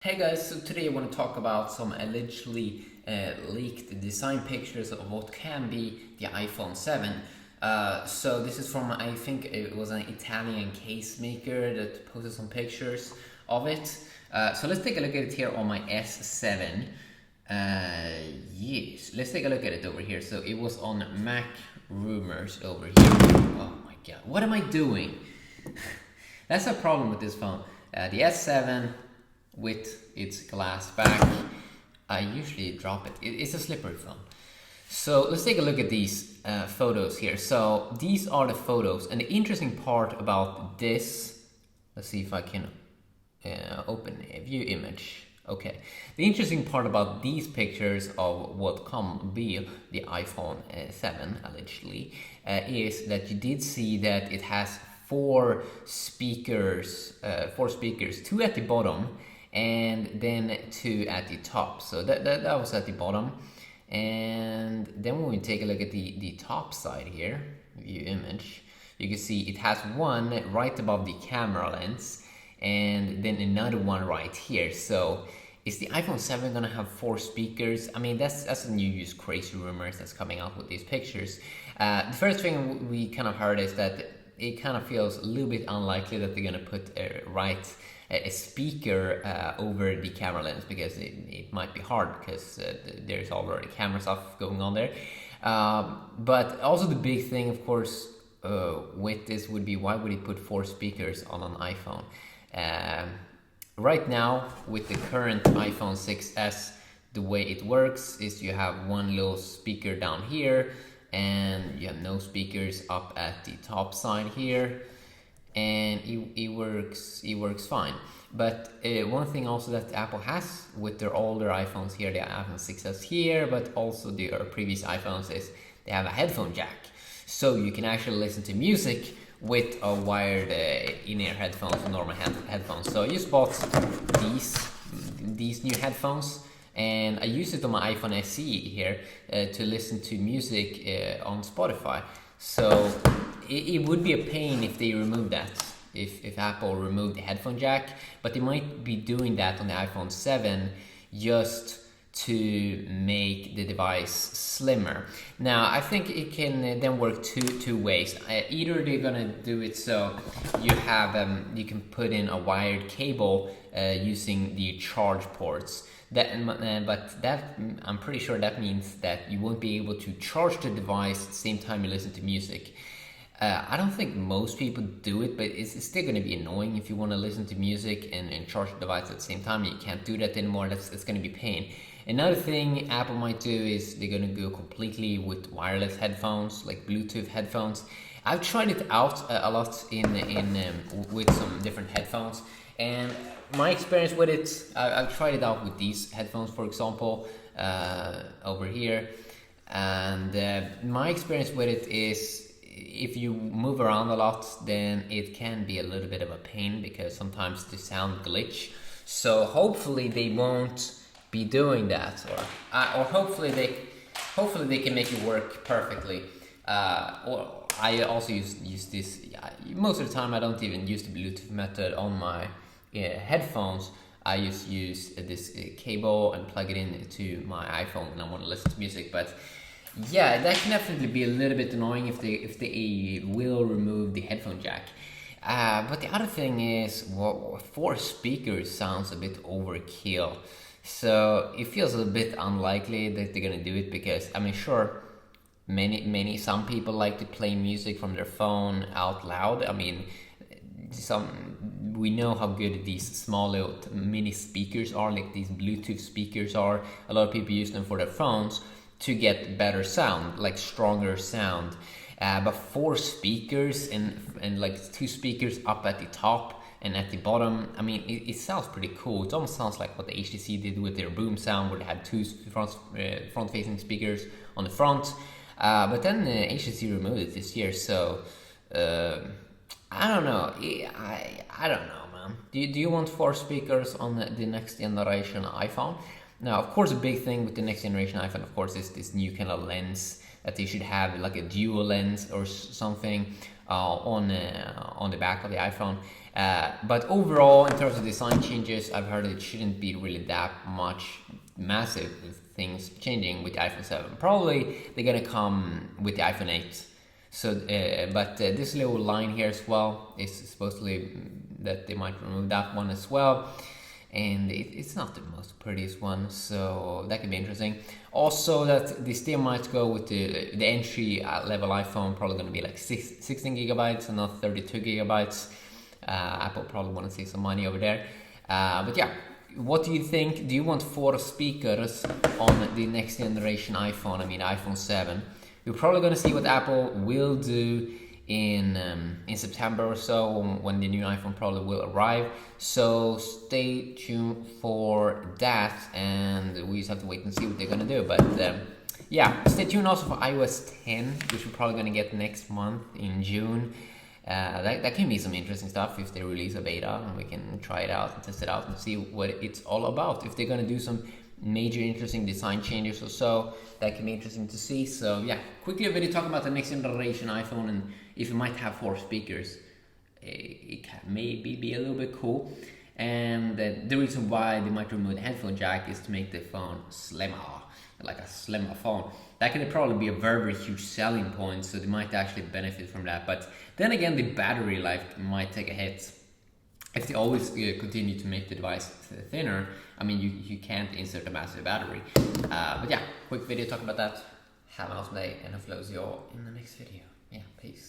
Hey guys, so today I want to talk about some allegedly leaked design pictures of what can be the iPhone 7. So this is from, I think it was an Italian case maker that posted some pictures of it. So let's take a look at it here on my S7. Yes, let's take a look at it over here. So it was on Mac Rumors over here. Oh my god, what am I doing? That's a problem with this phone. The S7 with its glass back, I usually drop it. It's a slippery phone. So let's take a look at these photos here. So these are the photos, and the interesting part about this, let's see if I can open a view image. Okay, the interesting part about these pictures of what can be the iPhone 7 allegedly is that you did see that it has four speakers, two at the bottom and then two at the top. So that was at the bottom. And then when we take a look at the top side here, view image, you can see it has one right above the camera lens and then another one right here. So is the iPhone 7 gonna have four speakers? I mean, that's a news crazy rumors that's coming out with these pictures. The first thing we kind of heard is that it kind of feels a little bit unlikely that they're gonna put a speaker over the camera lens, because it might be hard because there's already camera stuff going on there. But also the big thing, of course, with this would be, why would it put four speakers on an iPhone? Right now, with the current iPhone 6s, the way it works is you have one little speaker down here and you have no speakers up at the top side here, and it works fine. But one thing also that Apple has with their older iPhones here, the iPhone 6s here, but also their previous iPhones, is they have a headphone jack, so you can actually listen to music with a wired in-ear headphones, normal headphones. So I just bought these new headphones, and I use it on my iPhone SE here to listen to music on Spotify. So it would be a pain if they remove that, if Apple removed the headphone jack, but they might be doing that on the iPhone 7 just to make the device slimmer. Now, I think it can then work two ways. Either they're gonna do it so you have you can put in a wired cable using the charge ports. But that, I'm pretty sure that means that you won't be able to charge the device at the same time you listen to music. I don't think most people do it, but it's still going to be annoying if you want to listen to music and charge the device at the same time. You can't do that anymore. It's going to be pain. Another thing Apple might do is they're going to go completely with wireless headphones, like Bluetooth headphones. I've tried it out a lot with some different headphones, and my experience with it, I've tried it out with these headphones, for example, over here, and my experience with it is, if you move around a lot, then it can be a little bit of a pain because sometimes the sound glitch. So hopefully they won't be doing that, or hopefully they can make it work perfectly. Or I also use this. Most of the time, I don't even use the Bluetooth method on my headphones. I just use this cable and plug it into my iPhone when I want to listen to music. But yeah, that can definitely be a little bit annoying if they will remove the headphone jack. But the other thing is, well, four speakers sounds a bit overkill. So it feels a bit unlikely that they're gonna do it, because I mean, sure, some people like to play music from their phone out loud. I mean, we know how good these small little mini speakers are, like these Bluetooth speakers are. A lot of people use them for their phones to get better sound, like stronger sound. But four speakers and like two speakers up at the top and at the bottom, I mean, it sounds pretty cool. It almost sounds like what the HTC did with their boom sound, where they had two front-facing speakers on the front. But then HTC removed it this year, so I don't know. I don't know, man. Do you want four speakers on the next generation iPhone? Now, of course, a big thing with the next generation iPhone, of course, is this new kind of lens that they should have, like a dual lens or something. on the back of the iPhone. But overall, in terms of design changes, I've heard it shouldn't be really that much massive things changing with the iPhone 7. Probably they're gonna come with the iPhone 8. So, but this little line here as well is supposedly that they might remove that one as well. And it's not the most prettiest one, so that could be interesting. Also, that they still might go with the entry level iPhone, probably going to be like 16 gigabytes and not 32 gigabytes. Apple probably want to save some money over there. But yeah, what do you think? Do you want 4 speakers on the next generation iPhone? I mean, iPhone 7. We're probably going to see what Apple will do in September or so, when the new iPhone probably will arrive. So stay tuned for that, and we just have to wait and see what they're gonna do. But yeah, stay tuned also for iOS 10, which we're probably gonna get next month in June. That can be some interesting stuff if they release a beta, and we can try it out and test it out and see what it's all about. If they're gonna do some major interesting design changes or so, that can be interesting to see. So yeah, quickly a video talking about the next generation iPhone, and if it might have 4 speakers, it can maybe be a little bit cool. And the reason why they might remove the headphone jack is to make the phone slimmer, like a slimmer phone. That can probably be a very, very huge selling point, so they might actually benefit from that. But then again, the battery life might take a hit if they always continue to make the device thinner. I mean, you can't insert a massive battery. But yeah, quick video talking about that. Have an awesome day, and I'll see you all in the next video. Yeah, peace.